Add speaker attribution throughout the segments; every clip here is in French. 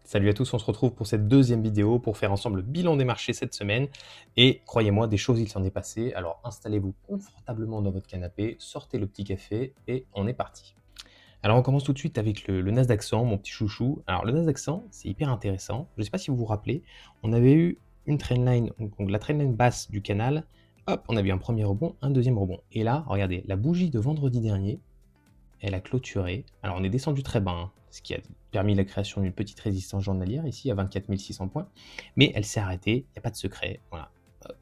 Speaker 1: Salut à tous, on se retrouve pour cette deuxième vidéo pour faire ensemble le bilan des marchés cette semaine. Et croyez-moi, des choses il s'en est passé. Alors installez-vous confortablement dans votre canapé, sortez le petit café et on est parti. Alors on commence tout de suite avec le Nasdaq 100, mon petit chouchou. Alors le Nasdaq 100, c'est hyper intéressant. Je ne sais pas si vous vous rappelez, on avait eu une trendline, donc la trendline basse du canal. Hop, on a eu un premier rebond, un deuxième rebond. Et là, regardez, la bougie de vendredi dernier, elle a clôturé. Alors on est descendu très bas, hein, ce qui a permis la création d'une petite résistance journalière ici à 24 600 points, mais elle s'est arrêtée, il n'y a pas de secret, voilà,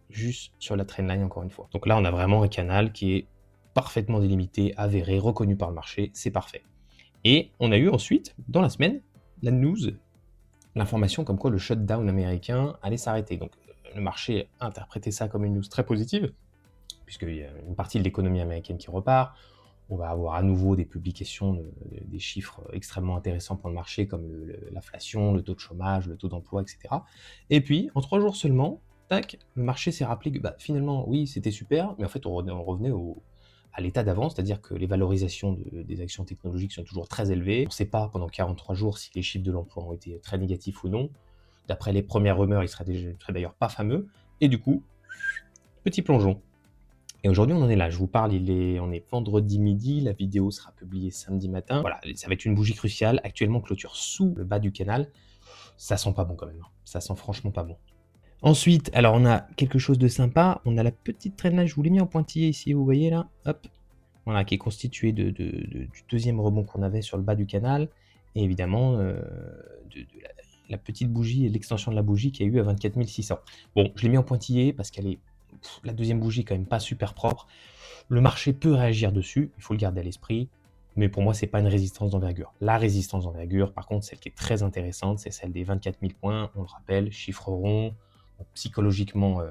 Speaker 1: juste sur la trendline encore une fois. Donc là on a vraiment un canal qui est parfaitement délimité, avéré, reconnu par le marché, c'est parfait. Et on a eu ensuite, dans la semaine, la news, l'information comme quoi le shutdown américain allait s'arrêter. Donc le marché a interprété ça comme une news très positive, puisqu'il y a une partie de l'économie américaine qui repart. On va avoir à nouveau des publications, des chiffres extrêmement intéressants pour le marché, comme l'inflation, le taux de chômage, le taux d'emploi, etc. Et puis, en 3 jours seulement, tac, le marché s'est rappelé que finalement, oui, c'était super, mais en fait, on revenait à l'état d'avant, c'est-à-dire que les valorisations des actions technologiques sont toujours très élevées. On ne sait pas pendant 43 jours si les chiffres de l'emploi ont été très négatifs ou non. D'après les premières rumeurs, ils seraient d'ailleurs pas fameux. Et du coup, petit plongeon. Et aujourd'hui, on en est là. Je vous parle, on est vendredi midi. La vidéo sera publiée samedi matin. Voilà, ça va être une bougie cruciale. Actuellement, clôture sous le bas du canal. Ça sent pas bon quand même, hein. Ça sent franchement pas bon. Ensuite, alors on a quelque chose de sympa. On a la petite trendline, je vous l'ai mis en pointillé ici, vous voyez là. Hop. Voilà, qui est constituée du deuxième rebond qu'on avait sur le bas du canal. Et évidemment, de la petite bougie et l'extension de la bougie qui a eu à 24 600. Bon, je l'ai mis en pointillé parce qu'elle est la deuxième bougie est quand même pas super propre. Le marché peut réagir dessus, il faut le garder à l'esprit, mais pour moi, c'est pas une résistance d'envergure. La résistance d'envergure, par contre, celle qui est très intéressante, c'est celle des 24 000 points, on le rappelle, chiffre rond, psychologiquement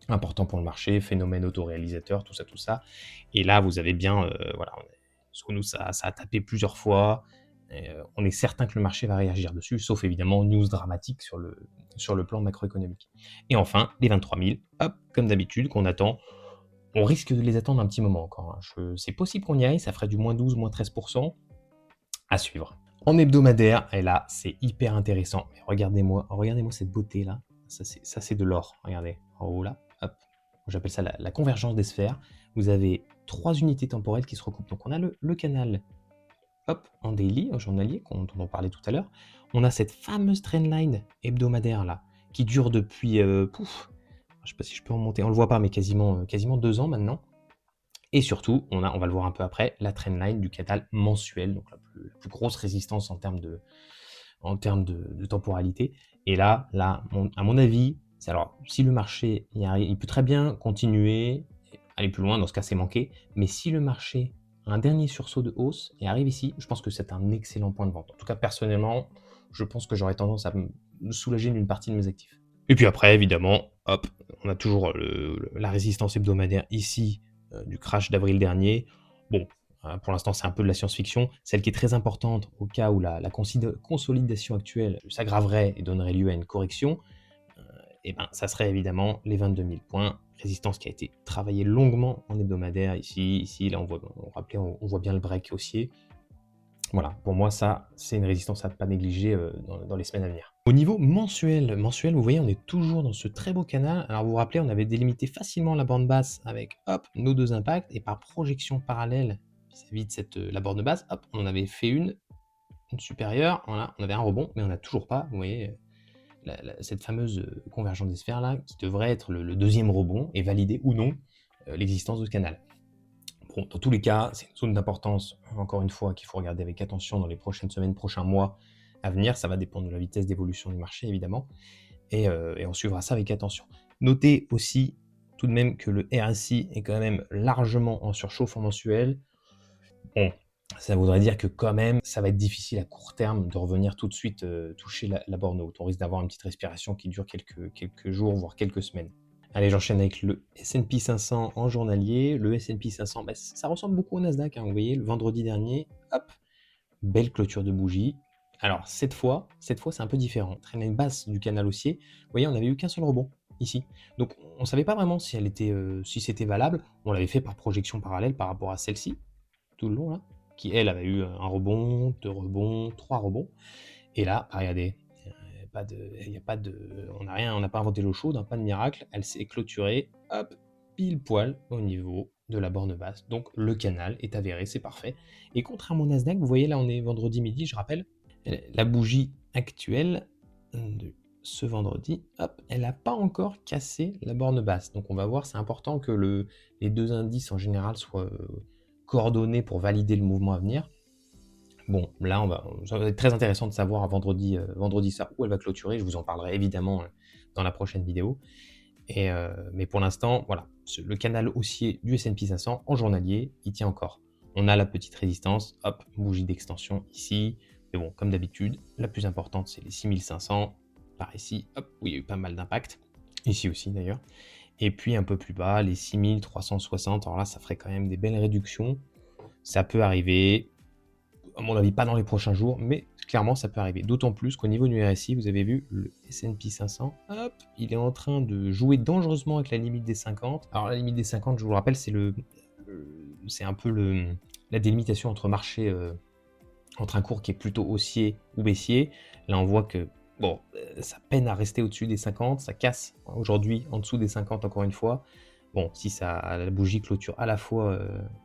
Speaker 1: important pour le marché, phénomène autoréalisateur, tout ça, tout ça. Et là, vous avez bien, voilà, sur nous, ça a tapé plusieurs fois, on est certain que le marché va réagir dessus, sauf évidemment news dramatique sur le plan macroéconomique. Et enfin, les 23 000, hop, comme d'habitude, qu'on attend. On risque de les attendre un petit moment encore, hein. C'est possible qu'on y aille, ça ferait du moins 12, moins 13% à suivre. En hebdomadaire, et là, c'est hyper intéressant. Mais regardez-moi cette beauté là. Ça, c'est de l'or. Regardez, en haut là, hop. J'appelle ça la convergence des sphères. Vous avez 3 unités temporelles qui se recoupent. Donc on a le canal, hop, en daily, en journalier, dont on parlait tout à l'heure. On a cette fameuse trendline hebdomadaire là, qui dure depuis, je sais pas si je peux remonter, on le voit pas, mais quasiment 2 ans maintenant. Et surtout, on va le voir un peu après, la trendline du canal mensuel, donc la plus grosse résistance en termes de temporalité. Et là, à mon avis, alors si le marché y arrive, il peut très bien continuer, aller plus loin, dans ce cas c'est manqué, mais si le marché a un dernier sursaut de hausse et arrive ici, je pense que c'est un excellent point de vente. En tout cas, personnellement, je pense que j'aurais tendance à me soulager d'une partie de mes actifs. Et puis après, évidemment, hop, on a toujours la résistance hebdomadaire ici, du crash d'avril dernier. Bon, pour l'instant, c'est un peu de la science-fiction. Celle qui est très importante au cas où la consolidation actuelle s'aggraverait et donnerait lieu à une correction, et ben, ça serait évidemment les 22 000 points, résistance qui a été travaillée longuement en hebdomadaire ici, là, on voit bien le break haussier. Voilà, pour moi, ça, c'est une résistance à ne pas négliger dans les semaines à venir. Au niveau mensuel, vous voyez, on est toujours dans ce très beau canal. Alors, vous vous rappelez, on avait délimité facilement la bande basse avec, hop, nos deux impacts, et par projection parallèle vis-à-vis de la borne basse, hop, on en avait fait une supérieure, voilà, on avait un rebond, mais on n'a toujours pas, vous voyez, cette fameuse convergence des sphères là, qui devrait être le deuxième rebond, et valider ou non l'existence de ce canal. Bon, dans tous les cas, c'est une zone d'importance, encore une fois, qu'il faut regarder avec attention dans les prochaines semaines, prochains mois à venir. Ça va dépendre de la vitesse d'évolution du marché, évidemment, et on suivra ça avec attention. Notez aussi tout de même que le RSI est quand même largement en surchauffe en mensuel. Bon, ça voudrait dire que quand même, ça va être difficile à court terme de revenir tout de suite toucher la borne haute. On risque d'avoir une petite respiration qui dure quelques jours, voire quelques semaines. Allez, j'enchaîne avec le S&P 500 en journalier. Le S&P 500, ça ressemble beaucoup au Nasdaq, hein. Vous voyez, le vendredi dernier, hop, belle clôture de bougie. Alors, cette fois, c'est un peu différent. Trendline basse du canal haussier. Vous voyez, on n'avait eu qu'un seul rebond, ici. Donc, on ne savait pas vraiment si si c'était valable. On l'avait fait par projection parallèle par rapport à celle-ci, tout le long, là, qui, elle, avait eu un rebond, 2 rebonds, 3 rebonds. Et là, regardez, on n'a rien, on n'a pas inventé l'eau chaude, hein, pas de miracle. Elle s'est clôturée, hop, pile poil au niveau de la borne basse. Donc le canal est avéré, c'est parfait. Et contrairement au Nasdaq, vous voyez là, on est vendredi midi, je rappelle, la bougie actuelle de ce vendredi, hop, elle n'a pas encore cassé la borne basse. Donc on va voir, c'est important que les deux indices en général soient coordonnés pour valider le mouvement à venir. Bon, là, ça va être très intéressant de savoir à vendredi ça, où elle va clôturer. Je vous en parlerai évidemment dans la prochaine vidéo. Mais pour l'instant, voilà, le canal haussier du S&P 500 en journalier, il tient encore. On a la petite résistance, hop, bougie d'extension ici. Mais bon, comme d'habitude, la plus importante, c'est les 6500 par ici, hop, où il y a eu pas mal d'impact. Ici aussi d'ailleurs. Et puis un peu plus bas, les 6360. Alors là, ça ferait quand même des belles réductions. Ça peut arriver. À mon avis, pas dans les prochains jours, mais clairement, ça peut arriver. D'autant plus qu'au niveau du RSI, vous avez vu, le S&P 500, hop, il est en train de jouer dangereusement avec la limite des 50. Alors, la limite des 50, je vous le rappelle, c'est un peu la délimitation entre marché, entre un cours qui est plutôt haussier ou baissier. Là, on voit que, bon, ça peine à rester au-dessus des 50, ça casse aujourd'hui en dessous des 50 encore une fois. Bon, si la bougie clôture à la fois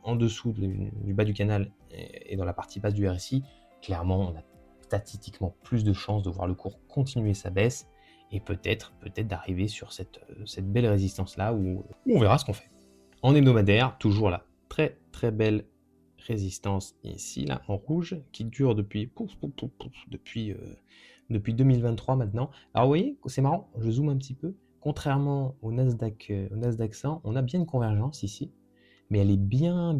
Speaker 1: en dessous du bas du canal et dans la partie basse du RSI, clairement, on a statistiquement plus de chances de voir le cours continuer sa baisse et peut-être d'arriver sur cette belle résistance-là où on verra ce qu'on fait. En hebdomadaire, toujours la très très belle résistance ici, là, en rouge, qui dure depuis 2023 maintenant. Alors vous voyez, c'est marrant, je zoome un petit peu. Contrairement au Nasdaq 100, on a bien une convergence ici, mais elle est bien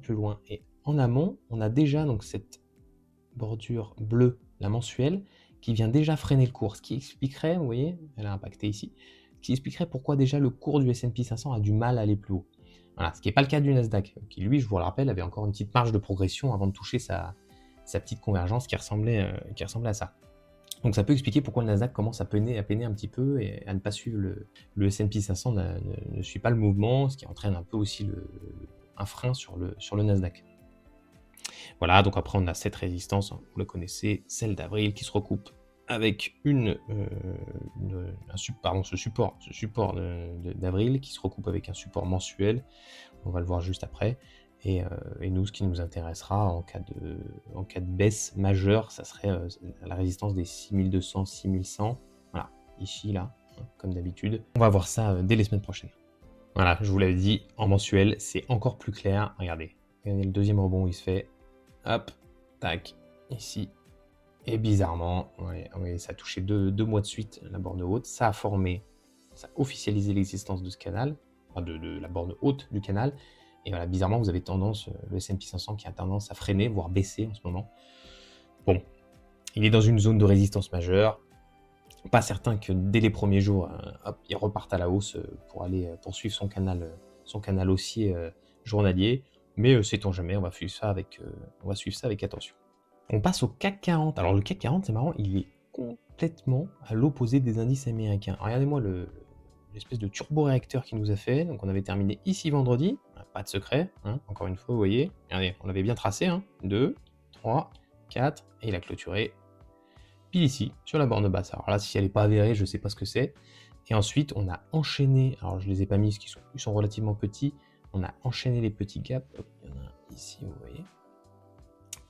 Speaker 1: plus loin. Et en amont, on a déjà donc cette bordure bleue, la mensuelle, qui vient déjà freiner le cours, ce qui expliquerait, vous voyez, elle a impacté ici, ce qui expliquerait pourquoi déjà le cours du S&P 500 a du mal à aller plus haut. Voilà, ce qui n'est pas le cas du Nasdaq, qui lui, je vous le rappelle, avait encore une petite marge de progression avant de toucher sa petite convergence qui ressemblait à ça. Donc ça peut expliquer pourquoi le Nasdaq commence à peiner un petit peu et à ne pas suivre le S&P 500 ne suit pas le mouvement, ce qui entraîne un peu aussi un frein sur le Nasdaq. Voilà, donc après on a cette résistance, vous la connaissez, celle d'avril qui se recoupe avec ce support d'avril qui se recoupe avec un support mensuel, on va le voir juste après. Et nous, ce qui nous intéressera en cas de baisse majeure, ça serait la résistance des 6200, 6100. Voilà, ici, là, comme d'habitude. On va voir ça dès les semaines prochaines. Voilà, je vous l'avais dit, en mensuel, c'est encore plus clair. Regardez le deuxième rebond où il se fait. Hop, tac, ici. Et bizarrement, ça a touché deux mois de suite la borne haute. Ça a officialisé l'existence de ce canal, enfin de la borne haute du canal. Et voilà, bizarrement, vous avez le S&P 500 qui a tendance à freiner, voire baisser en ce moment. Bon, il est dans une zone de résistance majeure. Pas certain que dès les premiers jours, il reparte à la hausse pour aller poursuivre son canal haussier journalier. Mais sait-on jamais, on va suivre ça avec attention. On passe au CAC 40. Alors le CAC 40, c'est marrant, il est complètement à l'opposé des indices américains. Regardez-moi l'espèce de turbo-réacteur qui nous a fait. Donc on avait terminé ici vendredi, pas de secret, hein, encore une fois, vous voyez. Regardez, on l'avait bien tracé, 2, 3, 4, et il a clôturé pile ici, sur la borne basse. Alors là, si elle n'est pas avérée, je ne sais pas ce que c'est. Et ensuite, on a enchaîné, alors je ne les ai pas mis parce qu'ils sont relativement petits, on a enchaîné les petits gaps. Hop, il y en a un ici, vous voyez.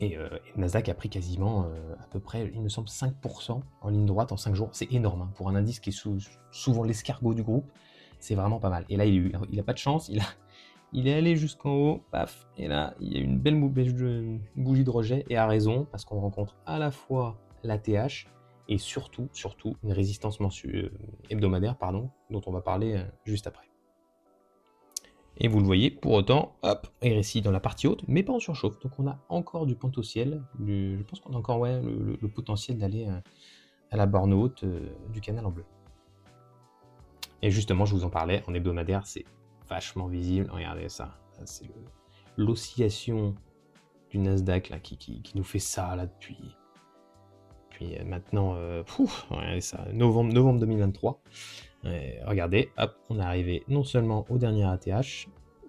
Speaker 1: Et le Nasdaq a pris quasiment à peu près, il me semble, 5% en ligne droite en 5 jours. C'est énorme, hein, pour un indice qui est souvent l'escargot du groupe. C'est vraiment pas mal. Et là, il n'a pas de chance. Il est allé jusqu'en haut, paf. Et là, il y a une belle bougie de rejet. Et à raison, parce qu'on rencontre à la fois l'ATH et surtout une résistance hebdomadaire, dont on va parler juste après. Et vous le voyez, pour autant, hop, RSI dans la partie haute, mais pas en surchauffe. Donc on a encore du potentiel. Je pense qu'on a encore le potentiel d'aller à la borne haute du canal en bleu. Et justement, je vous en parlais, en hebdomadaire, c'est vachement visible. Regardez ça. C'est l'oscillation du Nasdaq là, qui nous fait ça là depuis maintenant, regardez ça, novembre 2023. Regardez, hop, on est arrivé non seulement au dernier ATH,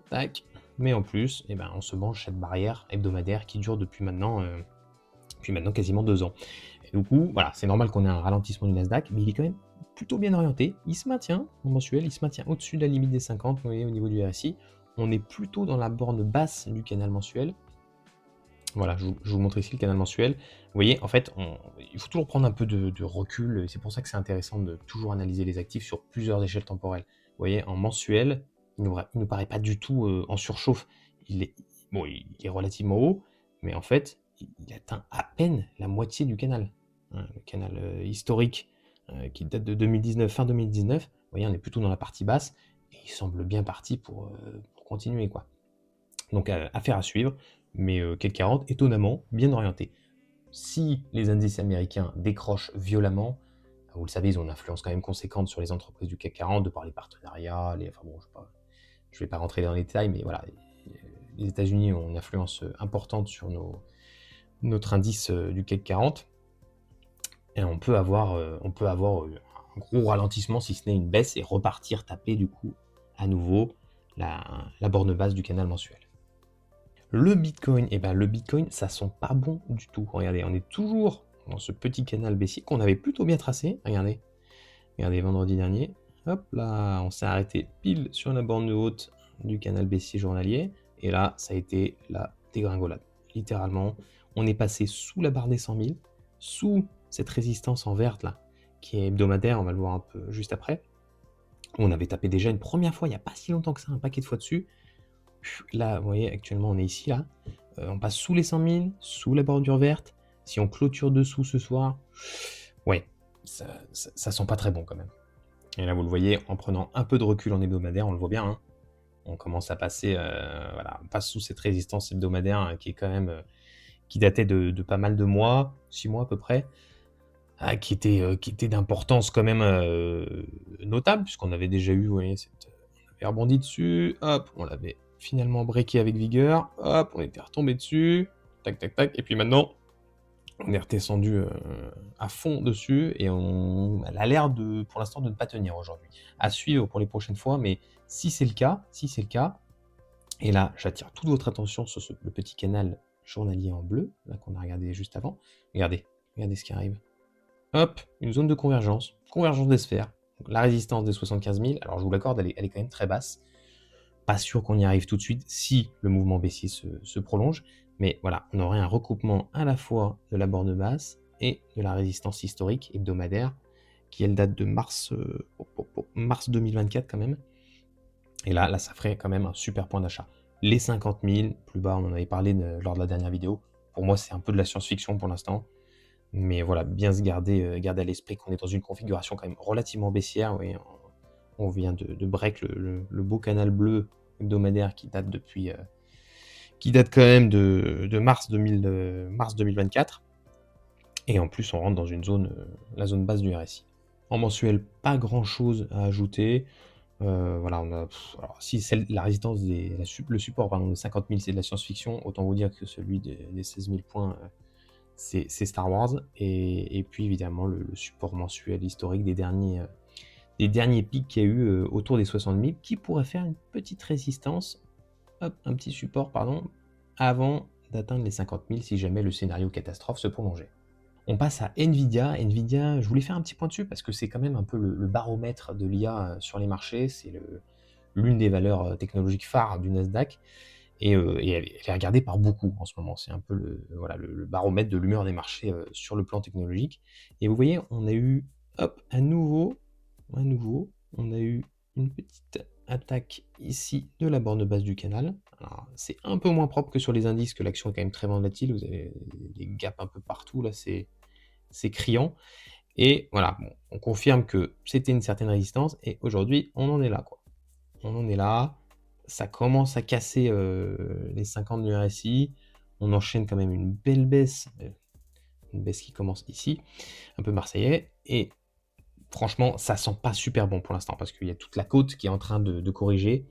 Speaker 1: tac, mais en plus, on se mange cette barrière hebdomadaire qui dure depuis maintenant puis maintenant quasiment 2 ans. Et du coup, voilà, c'est normal qu'on ait un ralentissement du Nasdaq, mais il est quand même plutôt bien orienté. Il se maintient en mensuel, il se maintient au-dessus de la limite des 50, vous voyez, au niveau du RSI. On est plutôt dans la borne basse du canal mensuel. Voilà, je vous montre ici le canal mensuel. Vous voyez, en fait, il faut toujours prendre un peu de recul. C'est pour ça que c'est intéressant de toujours analyser les actifs sur plusieurs échelles temporelles. Vous voyez, en mensuel, il ne nous paraît pas du tout en surchauffe. Il est, bon, il est relativement haut, mais en fait, il atteint à peine la moitié du canal. Hein, le canal historique qui date de 2019, fin 2019. Vous voyez, on est plutôt dans la partie basse et il semble bien parti pour continuer, quoi. Donc affaire à suivre, mais CAC 40 étonnamment bien orienté. Si les indices américains décrochent violemment, vous le savez, ils ont une influence quand même conséquente sur les entreprises du CAC 40 de par les partenariats, enfin bon, je vais pas rentrer dans les détails, mais voilà, les États-Unis ont une influence importante sur notre indice du CAC 40, et on peut avoir un gros ralentissement si ce n'est une baisse et repartir taper du coup à nouveau la borne basse du canal mensuel. Le Bitcoin, le Bitcoin, ça sent pas bon du tout. Regardez, on est toujours dans ce petit canal baissier qu'on avait plutôt bien tracé. Regardez, vendredi dernier. Hop là, on s'est arrêté pile sur la borne haute du canal baissier journalier. Et là, ça a été la dégringolade. Littéralement, on est passé sous la barre des 100 000, sous cette résistance en verte là, qui est hebdomadaire, on va le voir un peu juste après. On avait tapé déjà une première fois, il n'y a pas si longtemps que ça, un paquet de fois dessus. Là, vous voyez, actuellement, on est ici, là. On passe sous les 100 000, sous la bordure verte. Si on clôture dessous ce soir, ouais, ça sent pas très bon quand même. Et là, vous le voyez, en prenant un peu de recul en hebdomadaire, on le voit bien, hein. On commence à passer, voilà, on passe sous cette résistance hebdomadaire hein, qui est quand même, qui datait de pas mal de mois, 6 mois à peu près, qui était d'importance quand même notable, puisqu'on avait déjà eu, vous voyez, on avait rebondi dessus, hop, on l'avait finalement breaké avec vigueur, hop, on était retombé dessus, tac, tac, tac, et puis maintenant, on est redescendu à fond dessus, et elle a l'air pour l'instant de ne pas tenir aujourd'hui. À suivre pour les prochaines fois, mais si c'est le cas, et là, j'attire toute votre attention sur le petit canal journalier en bleu, là qu'on a regardé juste avant. Regardez ce qui arrive. Hop, une zone de convergence des sphères. Donc, la résistance des 75 000, alors je vous l'accorde, elle est quand même très basse. Pas sûr qu'on y arrive tout de suite si le mouvement baissier se prolonge, mais voilà, on aurait un recoupement à la fois de la borne basse et de la résistance historique hebdomadaire, qui elle date de mars 2024 quand même. Et là, ça ferait quand même un super point d'achat. Les 50 000, plus bas, on en avait parlé lors de la dernière vidéo. Pour moi, c'est un peu de la science-fiction pour l'instant. Mais voilà, bien se garder à l'esprit qu'on est dans une configuration quand même relativement baissière. Oui, on vient de break le beau canal bleu hebdomadaire qui date quand même de mars 2024. Et en plus, on rentre dans une zone, la zone basse du RSI. En mensuel, pas grand chose à ajouter. Voilà, alors, si la résistance, le support pardon, de 50 000, c'est de la science-fiction, autant vous dire que celui des 16 000 points, c'est Star Wars. Et puis évidemment, le support mensuel historique des derniers pics qu'il y a eu autour des 60 000, qui pourrait faire une petite résistance, hop, un petit support, pardon, avant d'atteindre les 50 000 si jamais le scénario catastrophe se prolongeait. On passe à Nvidia. Nvidia, je voulais faire un petit point dessus parce que c'est quand même un peu le baromètre de l'IA sur les marchés. C'est l'une des valeurs technologiques phares du Nasdaq. Et elle est regardée par beaucoup en ce moment. C'est un peu le baromètre de l'humeur des marchés sur le plan technologique. Et vous voyez, on a eu, hop, à nouveau, on a eu une petite attaque ici de la borne basse du canal. Alors, c'est un peu moins propre que sur les indices, que l'action est quand même très volatile. Vous avez des gaps un peu partout, là, c'est criant. Et voilà, bon, on confirme que c'était une certaine résistance, et aujourd'hui, on en est là, quoi. On en est là, ça commence à casser les 50 du RSI, on enchaîne quand même une belle baisse, une baisse qui commence ici, un peu marseillais, et franchement, ça sent pas super bon pour l'instant, parce qu'il y a toute la côte qui est en train de corriger,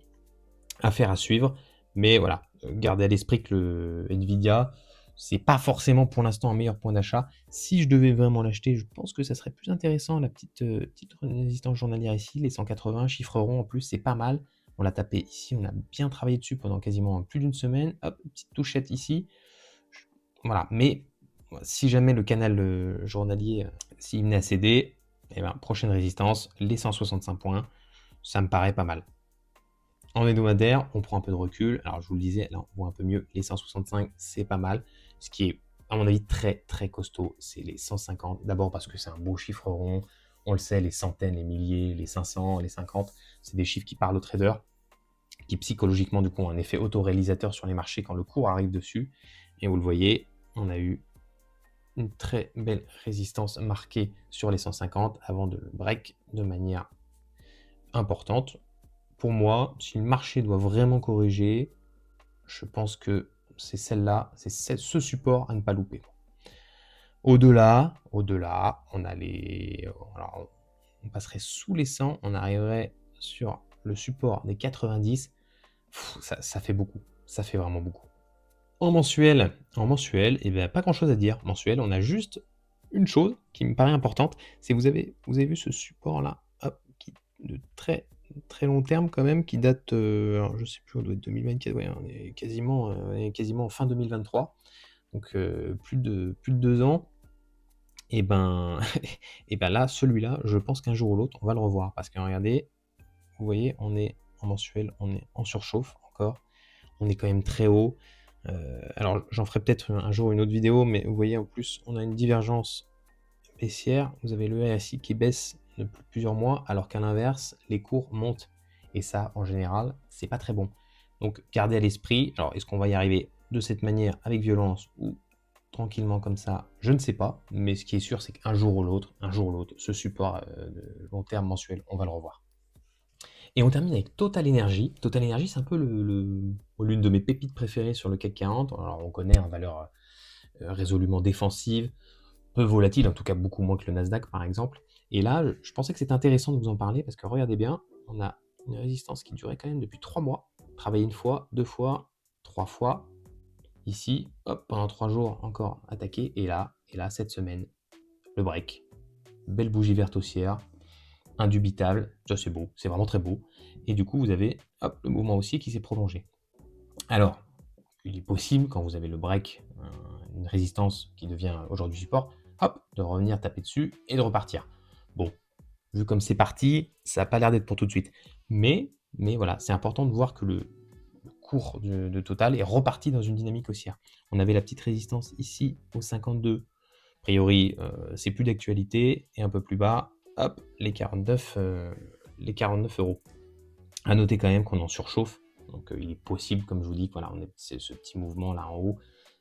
Speaker 1: affaire à suivre, mais voilà, gardez à l'esprit que le Nvidia, c'est pas forcément pour l'instant un meilleur point d'achat. Si je devais vraiment l'acheter, je pense que ça serait plus intéressant, la petite résistance journalière ici, les 180 chiffres ronds en plus, c'est pas mal. On l'a tapé ici, on a bien travaillé dessus pendant quasiment plus d'une semaine. Hop, petite touchette ici. Voilà, mais Si jamais le canal journalier, s'il venait à céder, eh ben, prochaine résistance, les 165 points, ça me paraît pas mal. En hebdomadaire, on prend un peu de recul. Alors, je vous le disais, là, on voit un peu mieux. Les 165, c'est pas mal. Ce qui est, à mon avis, très, très costaud, c'est les 150. D'abord parce que c'est un beau chiffre rond. On le sait, les centaines, les milliers, les 500, les 50, c'est des chiffres qui parlent aux traders, qui psychologiquement, du coup, ont un effet autoréalisateur sur les marchés quand le cours arrive dessus. Et vous le voyez, on a eu une très belle résistance marquée sur les 150 avant de le break de manière importante. Pour moi, si le marché doit vraiment corriger, je pense que c'est celle-là, c'est ce support à ne pas louper. Au-delà, on a les... Alors, on passerait sous les 100, on arriverait sur le support des 90. Ça fait beaucoup, ça fait vraiment beaucoup. En mensuel, eh bien, pas grand-chose à dire. Mensuel, on a juste une chose qui me paraît importante, c'est vous avez vu ce support-là, qui de très très long terme quand même, qui date, alors je sais plus, on doit être 2024, ouais, on est quasiment fin 2023, donc plus de 2 ans. Et ben, et ben là, celui-là, je pense qu'un jour ou l'autre, on va le revoir, parce que regardez, vous voyez, on est en mensuel, on est en surchauffe encore, on est quand même très haut. Alors j'en ferai peut-être un jour une autre vidéo, mais vous voyez en plus, on a une divergence baissière, vous avez le RSI qui baisse depuis plusieurs mois, alors qu'à l'inverse, les cours montent. Et ça, en général, c'est pas très bon. Donc, gardez à l'esprit. Alors, est-ce qu'on va y arriver de cette manière, avec violence, ou tranquillement comme ça? Je ne sais pas. Mais ce qui est sûr, c'est qu'un jour ou l'autre, ce support de long terme mensuel, on va le revoir. Et on termine avec Total Energy. Total Energy, c'est un peu l'une de mes pépites préférées sur le CAC 40. Alors, on connaît une valeur résolument défensive, peu volatile, en tout cas beaucoup moins que le Nasdaq par exemple. Et là, je pensais que c'était intéressant de vous en parler parce que regardez bien, on a une résistance qui durait quand même depuis 3 mois. Travailler une fois, 2 fois, 3 fois. Ici, hop, pendant 3 jours encore attaqué. Et là, cette semaine, le break. Belle bougie verte haussière, indubitable. Ça c'est beau, c'est vraiment très beau. Et du coup, vous avez hop, le mouvement haussier qui s'est prolongé. Alors, il est possible, quand vous avez le break, une résistance qui devient aujourd'hui support, hop, de revenir taper dessus et de repartir. Bon, vu comme c'est parti, ça n'a pas l'air d'être pour tout de suite. Mais voilà, c'est important de voir que le cours de Total est reparti dans une dynamique haussière. On avait la petite résistance ici au 52. A priori, c'est plus d'actualité. Et un peu plus bas, hop, les 49 euros. À noter quand même qu'on en surchauffe. Donc il est possible, comme je vous dis, que voilà, on ait ce petit mouvement là en haut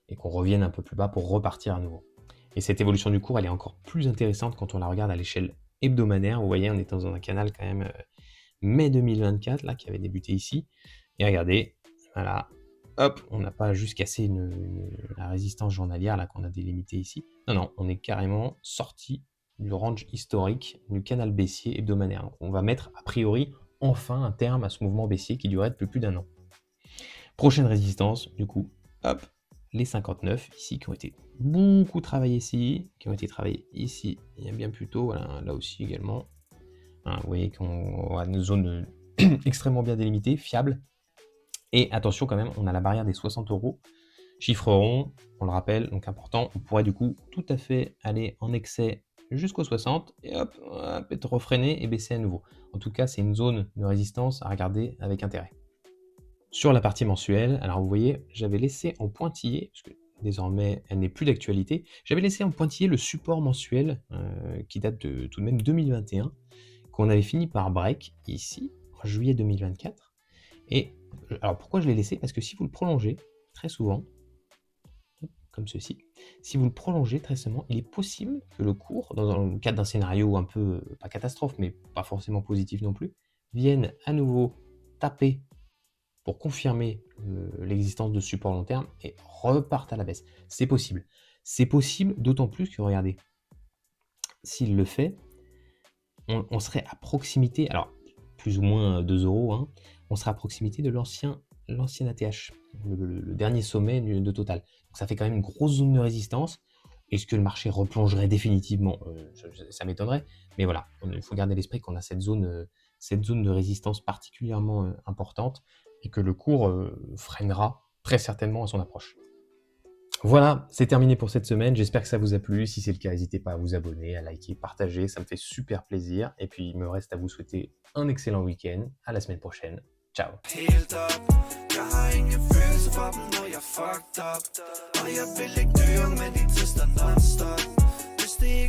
Speaker 1: et qu'on revienne un peu plus bas pour repartir à nouveau. Et cette évolution du cours, elle est encore plus intéressante quand on la regarde à l'échelle hebdomadaire. Vous voyez, on est dans un canal quand même mai 2024, là, qui avait débuté ici. Et regardez, voilà, hop, on n'a pas juste cassé la résistance journalière, là, qu'on a délimité ici. Non, non, on est carrément sorti du range historique du canal baissier hebdomadaire. Donc, on va mettre, a priori, enfin un terme à ce mouvement baissier qui durait depuis plus d'un an. Prochaine résistance, du coup, hop, les 59 ici qui ont été beaucoup travaillés ici, qui ont été travaillés ici il y a bien plus tôt, voilà, là aussi également. Hein, vous voyez qu'on a une zone extrêmement bien délimitée, fiable. Et attention quand même, on a la barrière des 60 euros. Chiffre rond, on le rappelle, donc important. On pourrait du coup tout à fait aller en excès jusqu'aux 60 et hop, être refréné et baisser à nouveau. En tout cas, c'est une zone de résistance à regarder avec intérêt. Sur la partie mensuelle, alors vous voyez, j'avais laissé en pointillé, parce que désormais elle n'est plus d'actualité, j'avais laissé en pointillé le support mensuel qui date de tout de même 2021, qu'on avait fini par break ici, en juillet 2024. Et alors pourquoi je l'ai laissé? Parce que si vous le prolongez, très souvent, comme ceci, si vous le prolongez très seulement, il est possible que le cours, dans le cadre d'un scénario un peu, pas catastrophe, mais pas forcément positif non plus, vienne à nouveau taper pour confirmer l'existence de support long terme et reparte à la baisse. C'est possible. C'est possible, d'autant plus que, regardez, s'il le fait, on serait à proximité, alors plus ou moins 2 euros, hein, on serait à proximité de l'ancien ATH, le dernier sommet de Total. Donc ça fait quand même une grosse zone de résistance. Est-ce que le marché replongerait définitivement? Ça m'étonnerait. Mais voilà, il faut garder à l'esprit qu'on a cette zone de résistance particulièrement importante et que le cours freinera très certainement à son approche. Voilà, c'est terminé pour cette semaine. J'espère que ça vous a plu. Si c'est le cas, n'hésitez pas à vous abonner, à liker, partager. Ça me fait super plaisir. Et puis, il me reste à vous souhaiter un excellent week-end. À la semaine prochaine. Ciao.
Speaker 2: Helt op. Jeg har ingen følelse for dem, når jeg fucked up. Og jeg vil ikke dø, men de tester non-stop. Hvis det ikke